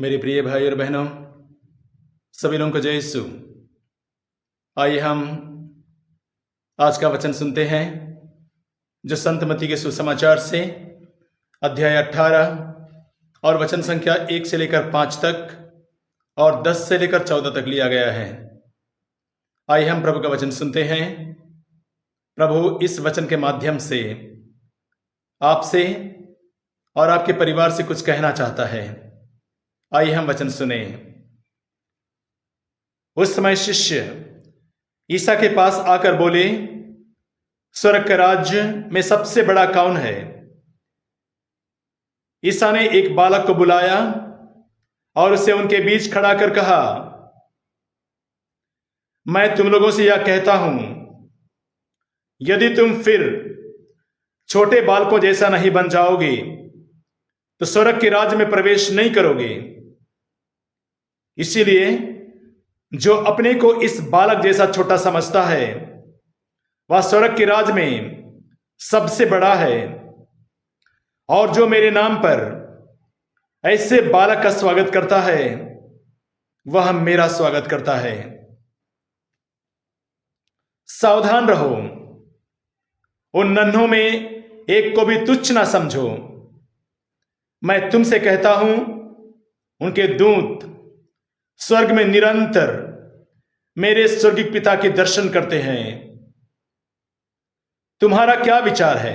मेरे प्रिय भाई और बहनों, सभी लोगों को जय यीशु। आइए हम आज का वचन सुनते हैं जो संत मत्ती के सुसमाचार से अध्याय 18 और वचन संख्या 1 से लेकर 5 तक और 10 से लेकर 14 तक लिया गया है। आइए हम प्रभु का वचन सुनते हैं। प्रभु इस वचन के माध्यम से आपसे और आपके परिवार से कुछ कहना चाहता है। आइए हम वचन सुने। उस समय शिष्य ईसा के पास आकर बोले, स्वर्ग के राज्य में सबसे बड़ा कौन है? ईसा ने एक बालक को बुलाया और उसे उनके बीच खड़ा कर कहा, मैं तुम लोगों से यह कहता हूं, यदि तुम फिर छोटे बालकों जैसा नहीं बन जाओगे तो स्वर्ग के राज्य में प्रवेश नहीं करोगे। इसीलिए जो अपने को इस बालक जैसा छोटा समझता है वह स्वर्ग के राज्य में सबसे बड़ा है। और जो मेरे नाम पर ऐसे बालक का स्वागत करता है वह मेरा स्वागत करता है। सावधान रहो, उन नन्हों में एक को भी तुच्छ ना समझो। मैं तुमसे कहता हूं, उनके दूत स्वर्ग में निरंतर मेरे स्वर्गीय पिता के दर्शन करते हैं। तुम्हारा क्या विचार है?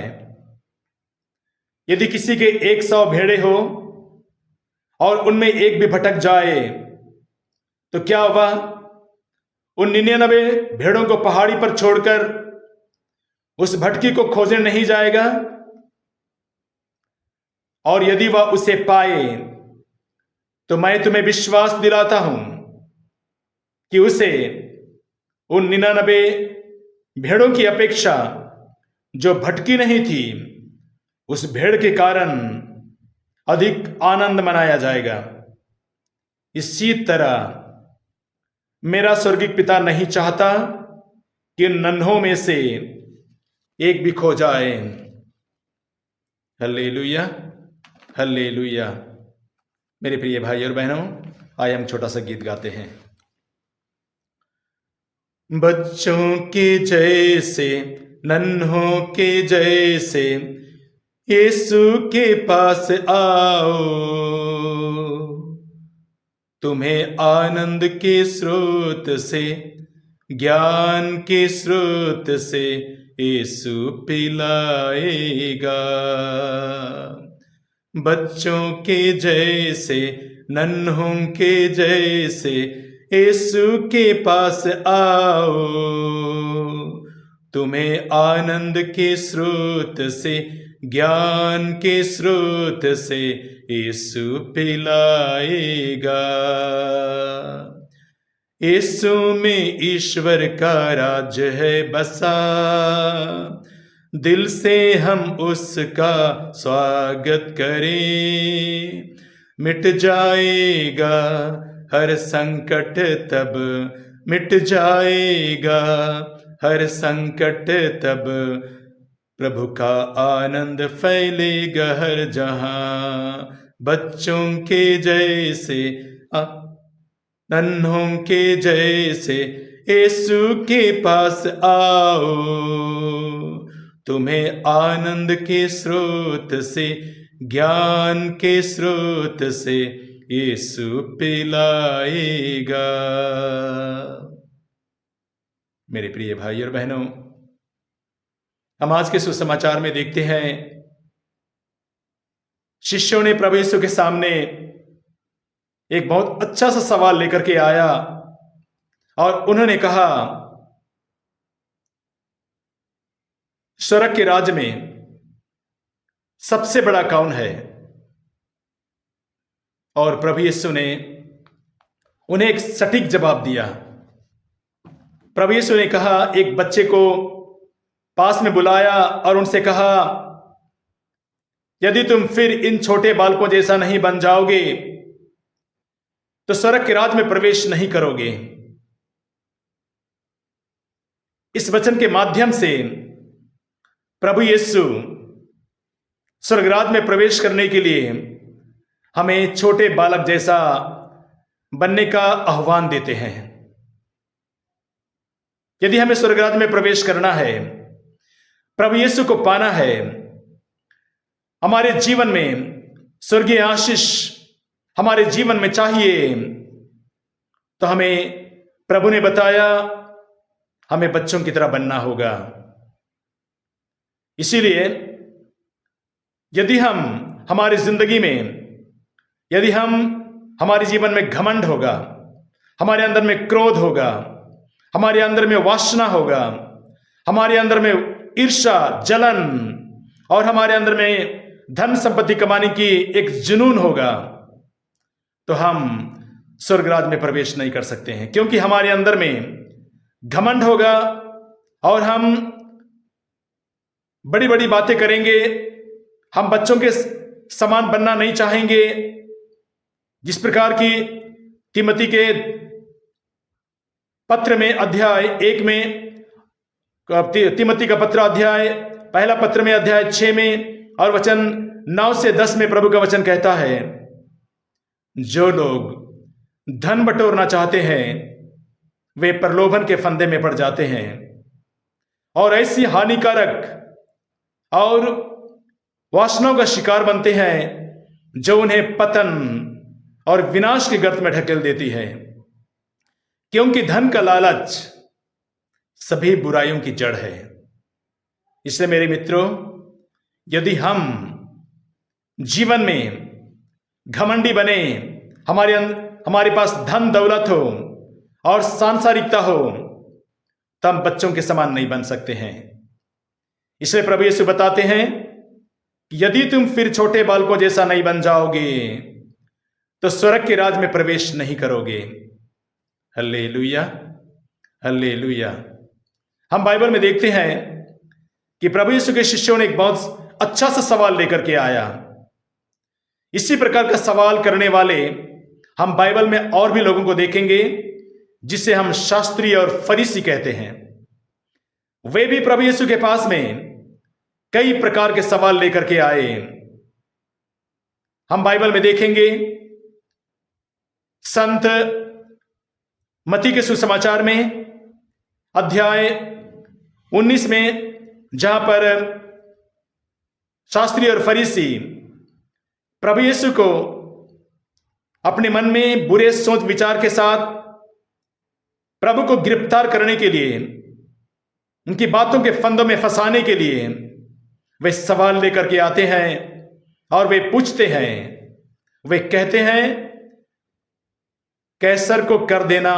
यदि किसी के 100 भेड़े हो और उनमें एक भी भटक जाए तो क्या वह उन 99 भेड़ों को पहाड़ी पर छोड़कर उस भटकी को खोजने नहीं जाएगा? और यदि वह उसे पाए तो मैं तुम्हें विश्वास दिलाता हूं कि उसे उन 99 भेड़ों की अपेक्षा जो भटकी नहीं थी उस भेड़ के कारण अधिक आनंद मनाया जाएगा। इसी तरह मेरा स्वर्गीय पिता नहीं चाहता कि नन्हों में से एक भी खो जाए। Hallelujah, hallelujah. मेरे प्रिय भाई और बहनों, आइए हम छोटा सा गीत गाते हैं। बच्चों के जैसे, नन्हों के जैसे यीशु के पास आओ, तुम्हें आनंद के स्रोत से, ज्ञान के स्रोत से यीशु पिलाएगा। बच्चों के जैसे, नन्हों के जैसे यीशु के पास आओ, तुम्हें आनंद के स्रोत से, ज्ञान के स्रोत से यीशु पिलाएगा। यीशु में ईश्वर का राज्य है बसा, दिल से हम उसका स्वागत करें। मिट जाएगा हर संकट तब, मिट जाएगा हर संकट तब, प्रभु का आनंद फैलेगा हर जहां। बच्चों के जैसे, नन्हों के जैसे यीशु के पास आओ, तुम्हें आनंद के स्रोत से, ज्ञान के स्रोत से यीशु पिलाएगा। मेरे प्रिय भाई और बहनों, हम आज के सुसमाचार में देखते हैं शिष्यों ने प्रभु यीशु के सामने एक बहुत अच्छा सा सवाल लेकर के आया और उन्होंने कहा, स्वर्ग के राज्य में सबसे बड़ा कौन है? और प्रभु यीशु ने उन्हें एक सटीक जवाब दिया। प्रभु यीशु ने कहा, एक बच्चे को पास में बुलाया और उनसे कहा, यदि तुम फिर इन छोटे बालकों जैसा नहीं बन जाओगे तो स्वर्ग के राज्य में प्रवेश नहीं करोगे। इस वचन के माध्यम से प्रभु यीशु स्वर्ग राज्य में प्रवेश करने के लिए हमें छोटे बालक जैसा बनने का आह्वान देते हैं। यदि हमें स्वर्गराज में प्रवेश करना है, प्रभु यीशु को पाना है, हमारे जीवन में स्वर्गीय आशीष हमारे जीवन में चाहिए, तो हमें प्रभु ने बताया हमें बच्चों की तरह बनना होगा। इसीलिए यदि हम हमारी जिंदगी में, यदि हमारे जीवन में घमंड होगा, हमारे अंदर में क्रोध होगा, हमारे अंदर में वासना होगा, हमारे अंदर में ईर्ष्या, जलन और हमारे अंदर में धन संपत्ति कमाने की एक जुनून होगा, तो हम स्वर्गराज में प्रवेश नहीं कर सकते हैं। क्योंकि हमारे अंदर में घमंड होगा और हम बड़ी बड़ी बातें करेंगे, हम बच्चों के समान बनना नहीं चाहेंगे। जिस प्रकार की तिमोथी के पत्र में अध्याय 1 में, तिमोथी का पत्र अध्याय पहला पत्र में अध्याय 6 में और वचन 9 से 10 में प्रभु का वचन कहता है, जो लोग धन बटोरना चाहते हैं वे प्रलोभन के फंदे में पड़ जाते हैं और ऐसी हानिकारक और वासनाओं का शिकार बनते हैं जो उन्हें पतन और विनाश के गर्त में ढकेल देती है। क्योंकि धन का लालच सभी बुराइयों की जड़ है। इसलिए मेरे मित्रों, यदि हम जीवन में घमंडी बने, हमारे पास धन दौलत हो और सांसारिकता हो, तो हम बच्चों के समान नहीं बन सकते हैं। इसलिए प्रभु यीशु बताते हैं कि यदि तुम फिर छोटे बालकों जैसा नहीं बन जाओगे तो स्वर्ग के राज में प्रवेश नहीं करोगे। Hallelujah, hallelujah. हम बाइबल में देखते हैं कि प्रभु यीशु के शिष्यों ने एक बहुत अच्छा सा सवाल लेकर के आया। इसी प्रकार का सवाल करने वाले हम बाइबल में और भी लोगों को देखेंगे, जिसे हम शास्त्री और फरीसी कहते हैं। वे भी प्रभु यीशु के पास में कई प्रकार के सवाल लेकर के आए। हम बाइबल में देखेंगे संत मत्ती के सुसमाचार में अध्याय 19 में, जहां पर शास्त्री और फरीसी प्रभु यीशु को अपने मन में बुरे सोच विचार के साथ प्रभु को गिरफ्तार करने के लिए, उनकी बातों के फंदों में फंसाने के लिए वे सवाल लेकर के आते हैं और वे पूछते हैं, वे कहते हैं कैसर को कर देना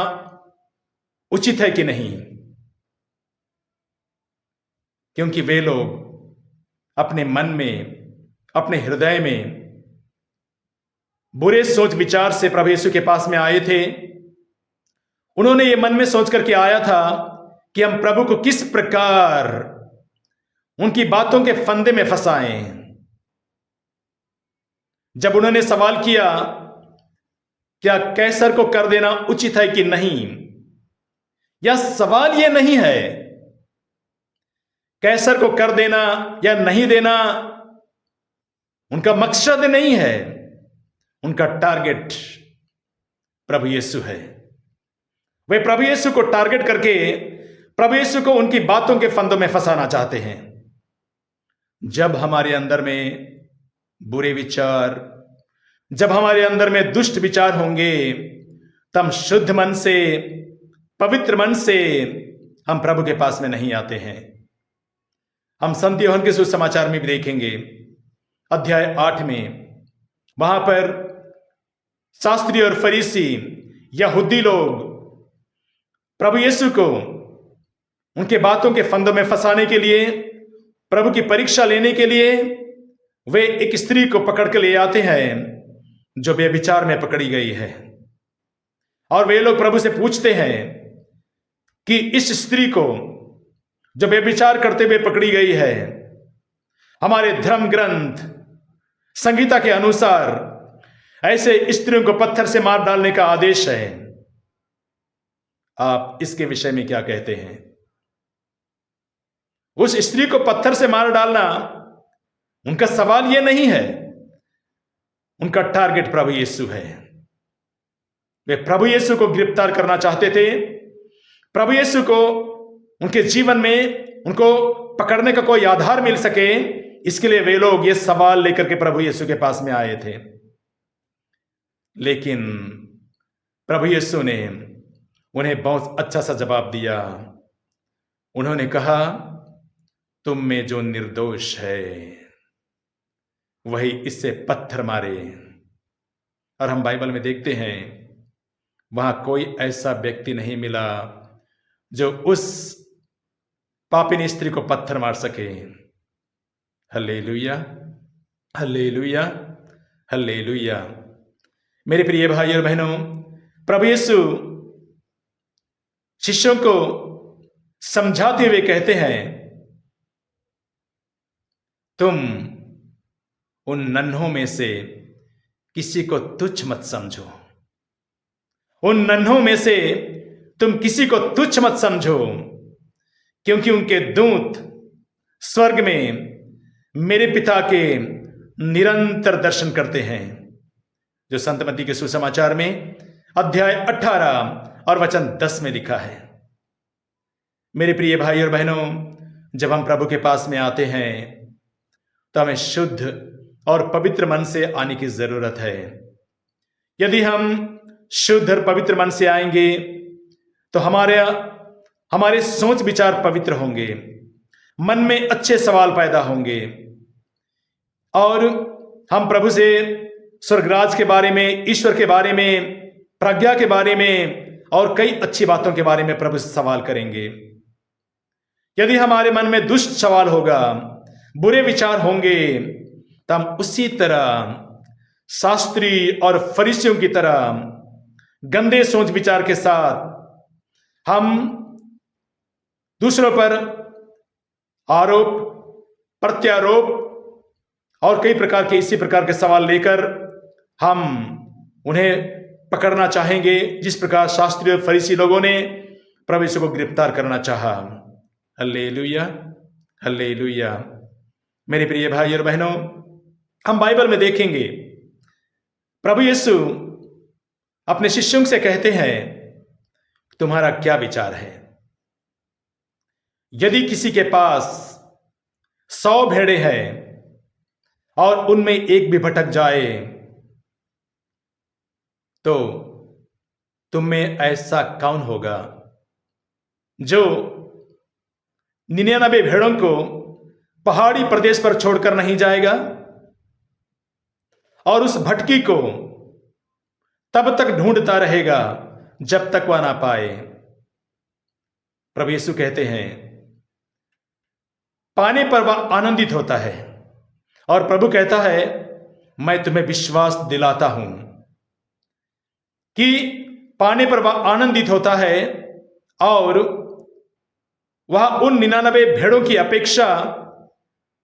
उचित है कि नहीं। क्योंकि वे लोग अपने मन में, अपने हृदय में बुरे सोच विचार से प्रभु यीशु के पास में आए थे। उन्होंने ये मन में सोच करके आया था कि हम प्रभु को किस प्रकार उनकी बातों के फंदे में फंसाएं। जब उन्होंने सवाल किया क्या कैसर को कर देना उचित है कि नहीं, या सवाल यह नहीं है कैसर को कर देना या नहीं देना, उनका मकसद नहीं है, उनका टारगेट प्रभु यीशु है। वे प्रभु यीशु को टारगेट करके प्रभु यीशु को उनकी बातों के फंदों में फंसाना चाहते हैं। जब हमारे अंदर में बुरे विचार, जब हमारे अंदर में दुष्ट विचार होंगे, तब शुद्ध मन से, पवित्र मन से हम प्रभु के पास में नहीं आते हैं। हम संत यूहन्ना के सुसमाचार में भी देखेंगे अध्याय 8 में, वहां पर शास्त्री और फरीसी यहूदी लोग प्रभु यीशु को उनके बातों के फंदों में फंसाने के लिए, प्रभु की परीक्षा लेने के लिए वे एक स्त्री को पकड़ के ले आते हैं जो व्यभिचार में पकड़ी गई है। और वे लोग प्रभु से पूछते हैं कि इस स्त्री को जो व्यभिचार करते हुए पकड़ी गई है, हमारे धर्म ग्रंथ संहिता के अनुसार ऐसे स्त्रियों को पत्थर से मार डालने का आदेश है। आप इसके विषय में क्या कहते हैं? उस स्त्री को पत्थर से मार डालना, उनका सवाल यह नहीं है, उनका टारगेट प्रभु यीशु है। वे प्रभु यीशु को गिरफ्तार करना चाहते थे। प्रभु यीशु को उनके जीवन में उनको पकड़ने का कोई आधार मिल सके, इसके लिए वे लोग ये सवाल लेकर के प्रभु यीशु के पास में आए थे। लेकिन प्रभु यीशु ने उन्हें बहुत अच्छा सा जवाब दिया। उन्होंने कहा, तुम में जो निर्दोष है वही इससे पत्थर मारे। और हम बाइबल में देखते हैं वहां कोई ऐसा व्यक्ति नहीं मिला जो उस पापिनी स्त्री को पत्थर मार सके। Hallelujah, hallelujah, hallelujah. मेरे प्रिय भाइयों और बहनों, प्रभु यीशु शिष्यों को समझाते हुए कहते हैं, तुम उन नन्हों में से किसी को तुच्छ मत समझो। उन नन्हों में से तुम किसी को तुच्छ मत समझो, क्योंकि उनके दूत स्वर्ग में मेरे पिता के निरंतर दर्शन करते हैं। जो संत मत्ती के सुसमाचार में अध्याय 18 और वचन 10 में लिखा है। मेरे प्रिय भाई और बहनों, जब हम प्रभु के पास में आते हैं तो हमें शुद्ध और पवित्र मन से आने की जरूरत है। यदि हम शुद्ध और पवित्र मन से आएंगे तो हमारे सोच विचार पवित्र होंगे, मन में अच्छे सवाल पैदा होंगे और हम प्रभु से स्वर्गराज के बारे में, ईश्वर के बारे में, प्रज्ञा के बारे में और कई अच्छी बातों के बारे में प्रभु से सवाल करेंगे। यदि हमारे मन में दुष्ट सवाल होगा, बुरे विचार होंगे, तो हम उसी तरह शास्त्री और फरीसियों की तरह गंदे सोच विचार के साथ हम दूसरों पर आरोप, प्रत्यारोप और कई प्रकार के इसी प्रकार के सवाल लेकर हम उन्हें पकड़ना चाहेंगे, जिस प्रकार शास्त्री और फरीसी लोगों ने प्रभु यीशु को गिरफ्तार करना चाहा। Hallelujah, hallelujah. मेरे प्रिय भाई और बहनों, हम बाइबल में देखेंगे प्रभु यीशु अपने शिष्यों से कहते हैं, तुम्हारा क्या विचार है? यदि किसी के पास 100 भेड़ें हैं और उनमें एक भी भटक जाए तो तुम में ऐसा कौन होगा जो 99 भेड़ों को पहाड़ी प्रदेश पर छोड़कर नहीं जाएगा और उस भटकी को तब तक ढूंढता रहेगा जब तक वह ना पाए? प्रभु यीशु कहते हैं, पाने पर वह आनंदित होता है। और प्रभु कहता है, मैं तुम्हें विश्वास दिलाता हूं कि पाने पर वह आनंदित होता है और वह उन 99 भेड़ों की अपेक्षा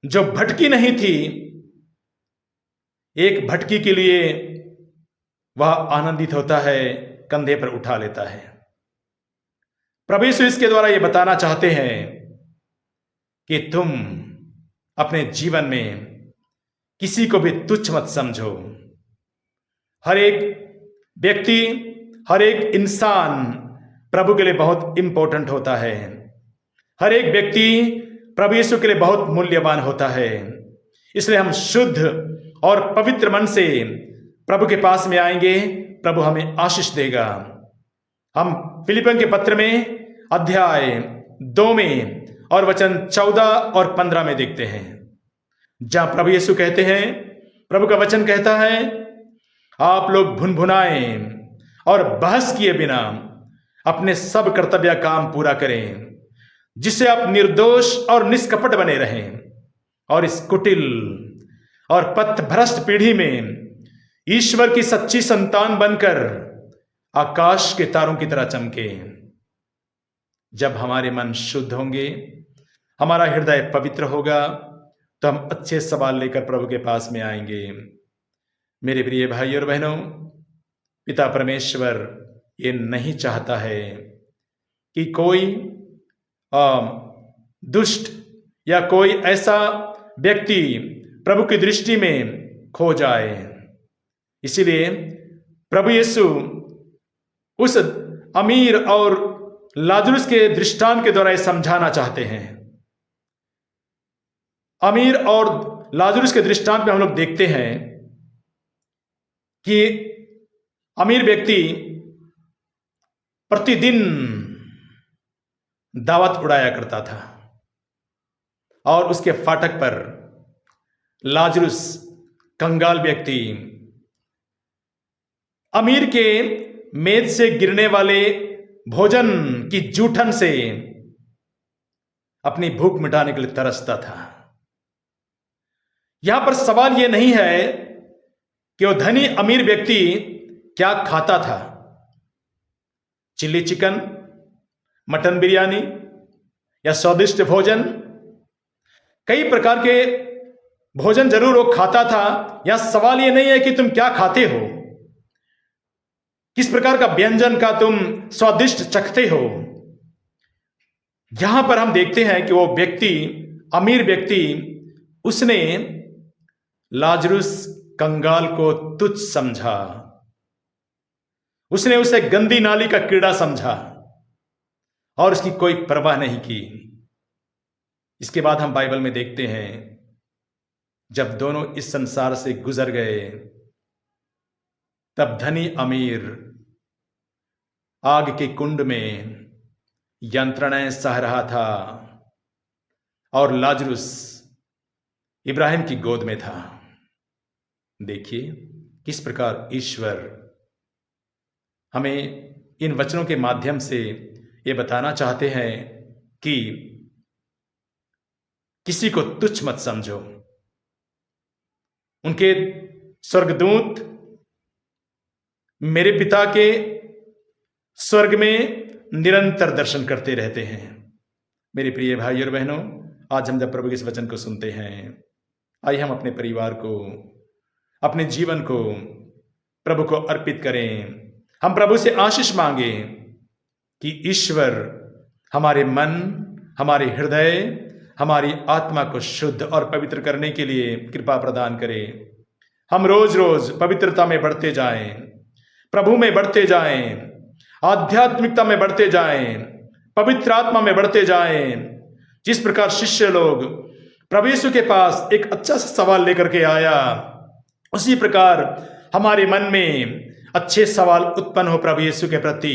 जो भटकी नहीं थी, एक भटकी के लिए वह आनंदित होता है, कंधे पर उठा लेता है। प्रभु यीशु इसके द्वारा यह बताना चाहते हैं कि तुम अपने जीवन में किसी को भी तुच्छ मत समझो। हर एक व्यक्ति, हर एक इंसान प्रभु के लिए बहुत इंपॉर्टेंट होता है। हर एक व्यक्ति प्रभु यीशु के लिए बहुत मूल्यवान होता है। इसलिए हम शुद्ध और पवित्र मन से प्रभु के पास में आएंगे, प्रभु हमें आशीष देगा। हम फिलिपियों के पत्र में अध्याय 2 में और वचन 14 और 15 में देखते हैं, जहां प्रभु यीशु कहते हैं, प्रभु का वचन कहता है, आप लोग भुनभुनाए और बहस किए बिना अपने सब कर्तव्य काम पूरा करें, जिससे आप निर्दोष और निष्कपट बने रहें और इस कुटिल और पथभ्रष्ट पीढ़ी में ईश्वर की सच्ची संतान बनकर आकाश के तारों की तरह चमके। जब हमारे मन शुद्ध होंगे, हमारा हृदय पवित्र होगा, तो हम अच्छे सवाल लेकर प्रभु के पास में आएंगे। मेरे प्रिय भाई और बहनों, पिता परमेश्वर ये नहीं चाहता है कि कोई दुष्ट या कोई ऐसा व्यक्ति प्रभु की दृष्टि में खो जाए। इसीलिए प्रभु यीशु उस अमीर और लाजरुस के दृष्टांत के द्वारा ये समझाना चाहते हैं। अमीर और लाजरुस के दृष्टांत में हम लोग देखते हैं कि अमीर व्यक्ति प्रतिदिन दावत उड़ाया करता था और उसके फाटक पर लाजरुस कंगाल व्यक्ति अमीर के मेज से गिरने वाले भोजन की जूठन से अपनी भूख मिटाने के लिए तरसता था। यहां पर सवाल यह नहीं है कि वो धनी अमीर व्यक्ति क्या खाता था, चिल्ली चिकन, मटन बिरयानी या स्वादिष्ट भोजन। कई प्रकार के भोजन जरूर वो खाता था। यहां सवाल यह नहीं है कि तुम क्या खाते हो, किस प्रकार का व्यंजन का तुम स्वादिष्ट चखते हो। यहां पर हम देखते हैं कि वो व्यक्ति, अमीर व्यक्ति, उसने लाजरुस कंगाल को तुच्छ समझा। उसने उसे गंदी नाली का कीड़ा समझा और उसकी कोई परवाह नहीं की। इसके बाद हम बाइबल में देखते हैं जब दोनों इस संसार से गुजर गए तब धनी अमीर आग के कुंड में यंत्रणाएं सह रहा था और लाजरुस इब्राहिम की गोद में था। देखिए किस प्रकार ईश्वर हमें इन वचनों के माध्यम से ये बताना चाहते हैं कि किसी को तुच्छ मत समझो। उनके स्वर्गदूत मेरे पिता के स्वर्ग में निरंतर दर्शन करते रहते हैं। मेरे प्रिय भाई और बहनों, आज हम जब प्रभु के इस वचन को सुनते हैं, आइए हम अपने परिवार को, अपने जीवन को प्रभु को अर्पित करें। हम प्रभु से आशीष मांगे कि ईश्वर हमारे मन, हमारे हृदय, हमारी आत्मा को शुद्ध और पवित्र करने के लिए कृपा प्रदान करे। हम रोज रोज पवित्रता में बढ़ते जाएं, प्रभु में बढ़ते जाएं, आध्यात्मिकता में बढ़ते जाएं, पवित्र आत्मा में बढ़ते जाएं। जिस प्रकार शिष्य लोग प्रभु यीशु के पास एक अच्छा सा सवाल लेकर के आया, उसी प्रकार हमारे मन में अच्छे सवाल उत्पन्न हो प्रभु यीशु के प्रति।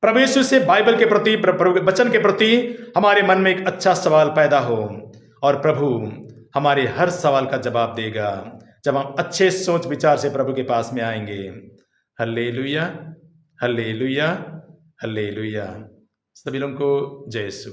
प्रभु यीशु से बाइबल के प्रति, वचन के प्रति हमारे मन में एक अच्छा सवाल पैदा हो और प्रभु हमारे हर सवाल का जवाब देगा जब हम अच्छे सोच विचार से प्रभु के पास में आएंगे। Hallelujah, hallelujah, hallelujah. सभी लोगों को जय यीशु।